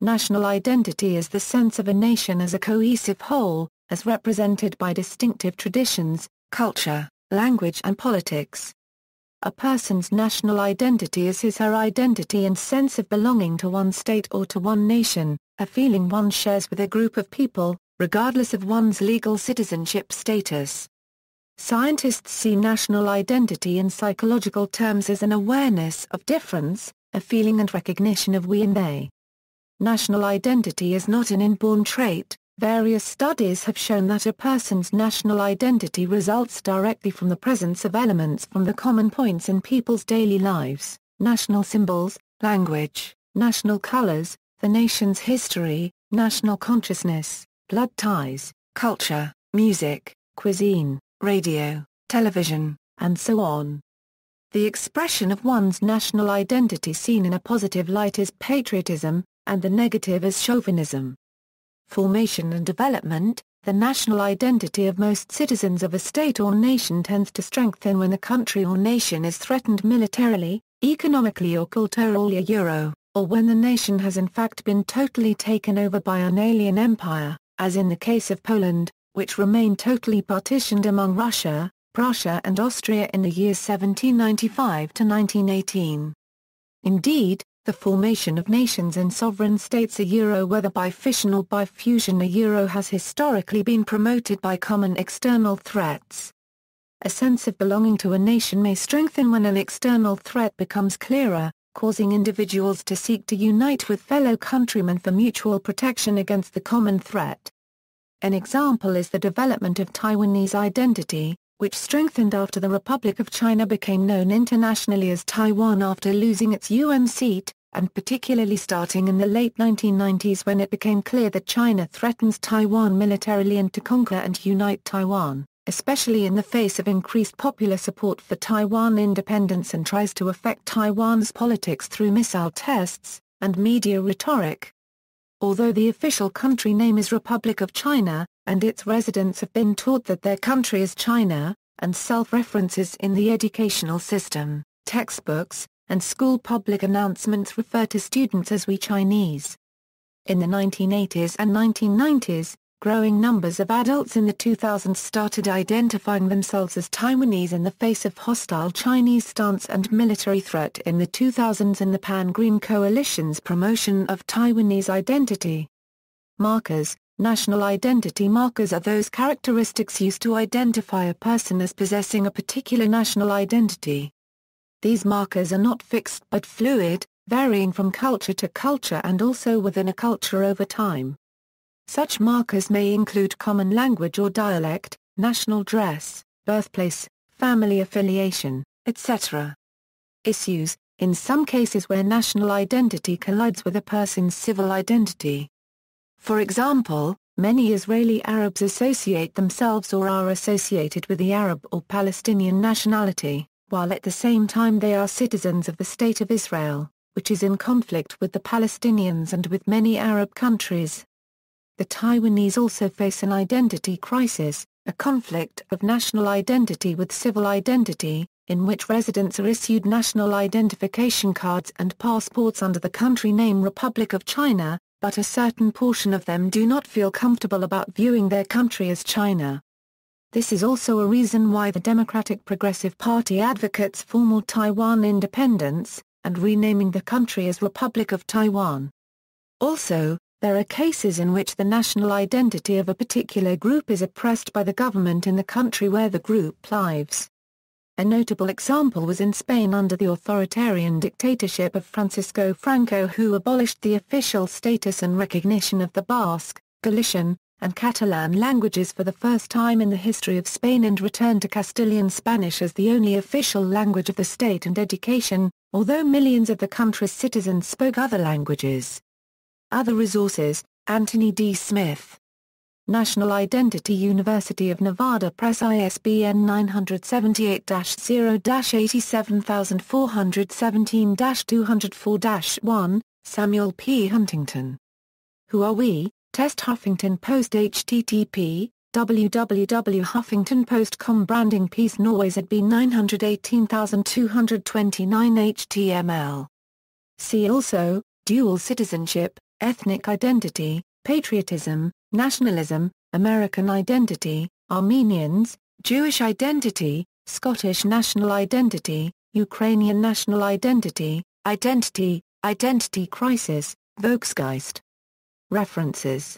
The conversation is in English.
National identity is the sense of a nation as a cohesive whole, as represented by distinctive traditions, culture, language and politics. A person's national identity is his/her identity and sense of belonging to one state or to one nation, a feeling one shares with a group of people, regardless of one's legal citizenship status. Scientists see national identity in psychological terms as an awareness of difference, a feeling and recognition of we and they. National identity is not an inborn trait. Various studies have shown that a person's national identity results directly from the presence of elements from the common points in people's daily lives: national symbols, language, national colors, the nation's history, national consciousness, blood ties, culture, music, cuisine, radio, television, and so on. The expression of one's national identity seen in a positive light is patriotism, and the negative is chauvinism. Formation and development. The national identity of most citizens of a state or nation tends to strengthen when a country or nation is threatened militarily, economically or culturally, or when the nation has in fact been totally taken over by an alien empire, as in the case of Poland, which remained totally partitioned among Russia, Prussia and Austria in the years 1795 to 1918. Indeed, the formation of nations and sovereign states, whether by fission or by fusion, has historically been promoted by common external threats. A sense of belonging to a nation may strengthen when an external threat becomes clearer, causing individuals to seek to unite with fellow countrymen for mutual protection against the common threat. An example is the development of Taiwanese identity, which strengthened after the Republic of China became known internationally as Taiwan after losing its UN seat, and particularly starting in the late 1990s when it became clear that China threatens Taiwan militarily and to conquer and unite Taiwan, especially in the face of increased popular support for Taiwan independence, and tries to affect Taiwan's politics through missile tests and media rhetoric. Although the official country name is Republic of China, and its residents have been taught that their country is China, and self-references in the educational system, textbooks, and school public announcements refer to students as we Chinese. In the 1980s and 1990s, growing numbers of adults in the 2000s started identifying themselves as Taiwanese in the face of hostile Chinese stance and military threat in the 2000s and the Pan-Green Coalition's promotion of Taiwanese identity. Markers. National identity markers are those characteristics used to identify a person as possessing a particular national identity. These markers are not fixed but fluid, varying from culture to culture and also within a culture over time. Such markers may include common language or dialect, national dress, birthplace, family affiliation, etc. Issues. In some cases where national identity collides with a person's civil identity. For example, many Israeli Arabs associate themselves or are associated with the Arab or Palestinian nationality, while at the same time they are citizens of the State of Israel, which is in conflict with the Palestinians and with many Arab countries. The Taiwanese also face an identity crisis, a conflict of national identity with civil identity, in which residents are issued national identification cards and passports under the country name Republic of China, but a certain portion of them do not feel comfortable about viewing their country as China. This is also a reason why the Democratic Progressive Party advocates formal Taiwan independence, and renaming the country as Republic of Taiwan. Also, there are cases in which the national identity of a particular group is oppressed by the government in the country where the group lives. A notable example was in Spain under the authoritarian dictatorship of Francisco Franco, who abolished the official status and recognition of the Basque, Galician, and Catalan languages for the first time in the history of Spain and returned to Castilian Spanish as the only official language of the state and education, although millions of the country's citizens spoke other languages. Other resources. Anthony D. Smith. National Identity, University of Nevada Press, ISBN 978-0-87417-204-1, Samuel P. Huntington. Who Are We? Test Huffington Post http www.huffingtonpost.com Branding piece Noise at B918229 HTML. See also, Dual citizenship, ethnic identity, patriotism, nationalism, American identity, Armenians, Jewish identity, Scottish national identity, Ukrainian national identity, identity crisis, Volksgeist. References